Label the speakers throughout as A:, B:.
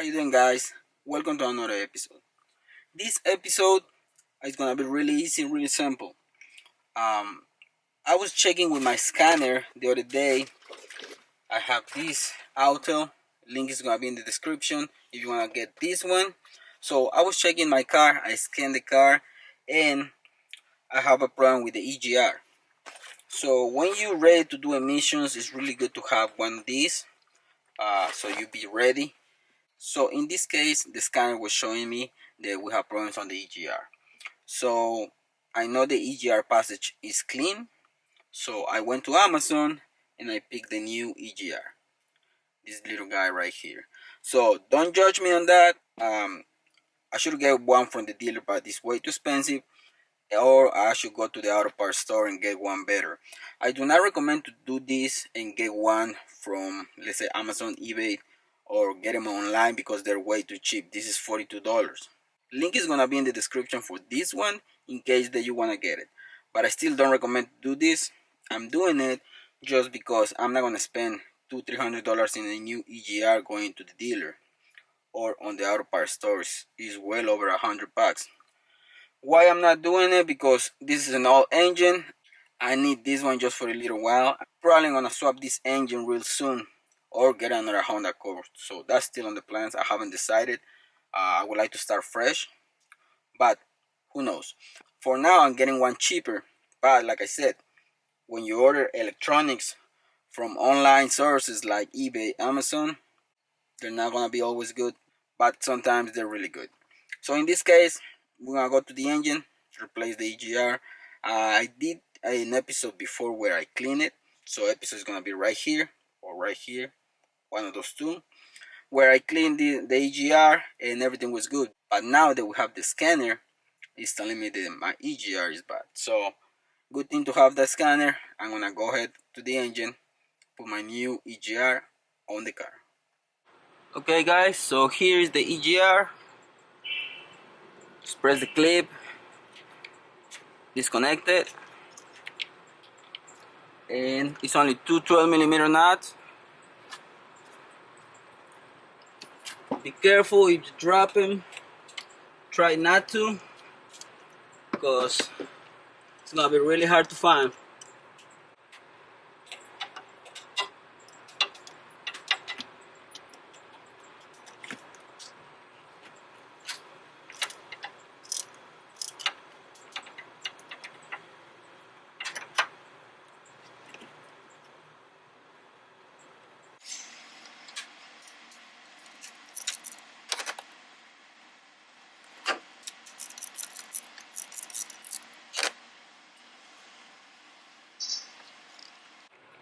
A: How you doing, guys? Welcome to another episode. This episode is gonna be really easy, really simple. I was checking with my scanner the other day. I have this auto. Link is gonna be in the description if you wanna get this one. So I was checking my car. I scanned the car, and I have a problem with the EGR. So when you're ready to do emissions, it's really good to have one of these. So you be ready. So in this case, the scanner was showing me that we have problems on the EGR. So I know the EGR passage is clean. So I went to Amazon and I picked the new EGR. This little guy right here. So don't judge me on that. I should get one from the dealer, but it's way too expensive. Or I should go to the auto parts store and get one better. I do not recommend to do this and get one from, let's say, Amazon, eBay, or get them online because they're way too cheap. This is $42. Link is gonna be in the description for this one in case that you wanna get it. But I still don't recommend to do this. I'm doing it just because I'm not gonna spend $200-300 in a new EGR going to the dealer or on the auto parts stores. Is well over $100. Why I'm not doing it? Because this is an old engine. I need this one just for a little while. I'm probably gonna swap this engine real soon or get another Honda Accord. So that's still on the plans. I haven't decided. I would like to start fresh, but who knows? For now, I'm getting one cheaper. But like I said, when you order electronics from online sources like eBay, Amazon, they're not gonna be always good, but sometimes they're really good. So in this case, we're gonna go to the engine, replace the EGR. I did an episode before where I clean it, so episode is gonna be right here or right here, one of those two, where I cleaned the EGR and everything was good. But now that we have the scanner, it's telling me that my EGR is bad. So good thing to have that scanner. I'm gonna go ahead to the engine, put my new EGR on the car. Okay guys, so here is the EGR. Just press the clip, disconnect it, and it's only two 12mm nuts. Be careful if you drop them. Try not to, because it's gonna be really hard to find.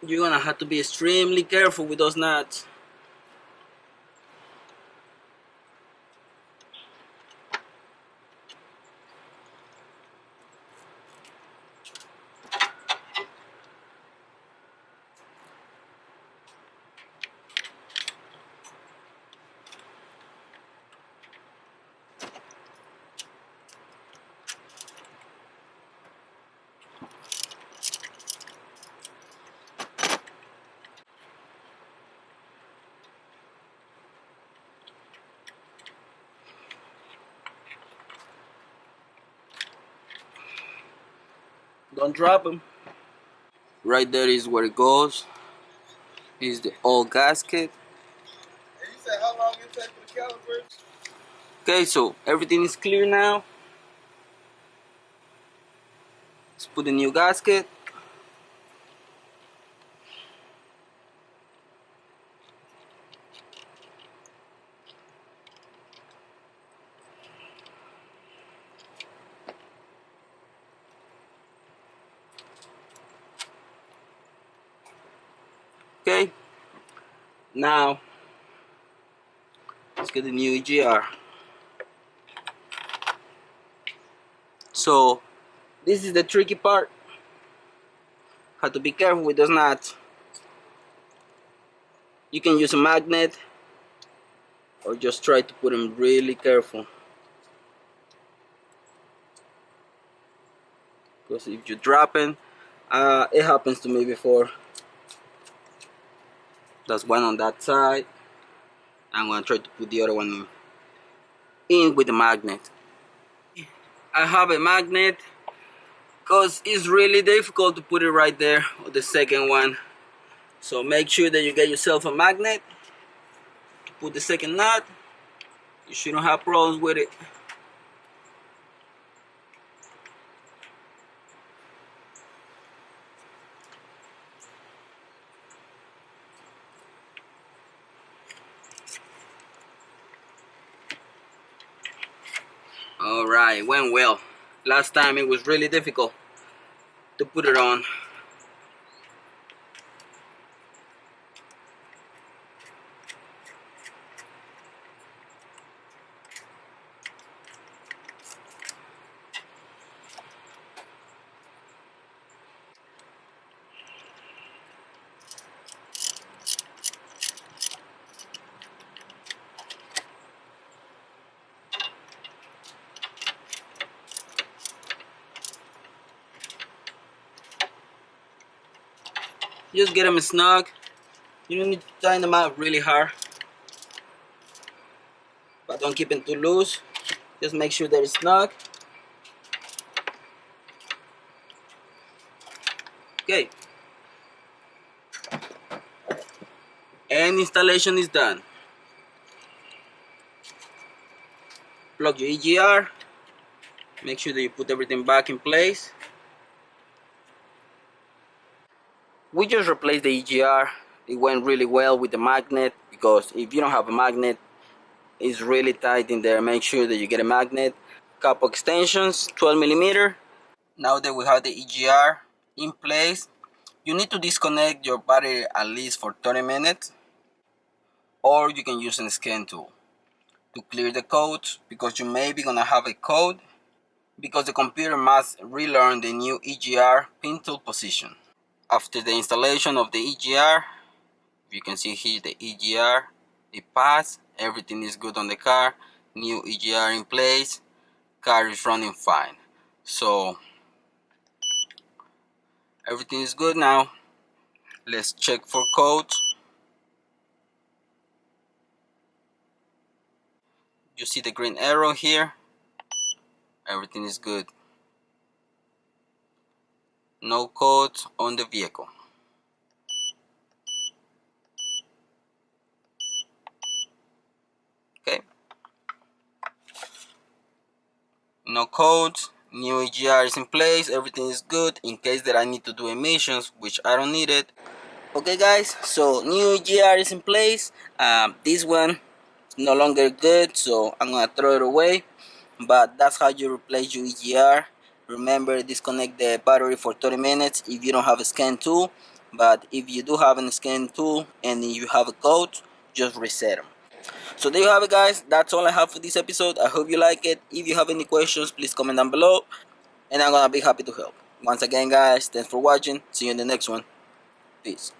A: You're gonna have to be extremely careful with those nuts. Don't drop them. Right there is where it goes. Is the old gasket.
B: And you said how long it take for the calipers?
A: Okay, so everything is clear now. Let's put the new gasket. Okay, now let's get the new EGR. So this is the tricky part. Have to be careful with those nuts. You can use a magnet or just try to put them really careful, because if you drop it, it happens to me before. That's one on that side. I'm gonna try to put the other one in with the magnet. I have a magnet because it's really difficult to put it right there on the second one. So make sure that you get yourself a magnet to put the second nut. You shouldn't have problems with it. Alright, went well. Last time it was really difficult to put it on. Just get them snug. You don't need to tighten them out really hard, but don't keep them too loose. Just make sure they're snug. Okay. And installation is done. Plug your EGR. Make sure that you put everything back in place. We just replaced the EGR. It went really well with the magnet, because if you don't have a magnet, it's really tight in there. Make sure that you get a magnet. Couple extensions, 12mm. Now that we have the EGR in place, you need to disconnect your battery at least for 30 minutes, or you can use a scan tool to clear the code, because you may be gonna have a code because the computer must relearn the new EGR pin tool position. After the installation of the EGR, you can see here the EGR, it passed, everything is good on the car, new EGR in place, car is running fine. So everything is good now. Let's check for codes. You see the green arrow here, everything is good. No codes on the vehicle. Okay. No codes, new EGR is in place, everything is good. In case that I need to do emissions, which I don't need it. Okay guys, so new EGR is in place. This one is no longer good, so I'm gonna throw it away. But that's how you replace your EGR. Remember, disconnect the battery for 30 minutes if you don't have a scan tool. But if you do have a scan tool and you have a code, just reset them. So there you have it guys, that's all I have for this episode. I hope you like it. If you have any questions, please comment down below, and I'm gonna be happy to help. Once again guys, thanks for watching. See you in the next one. Peace.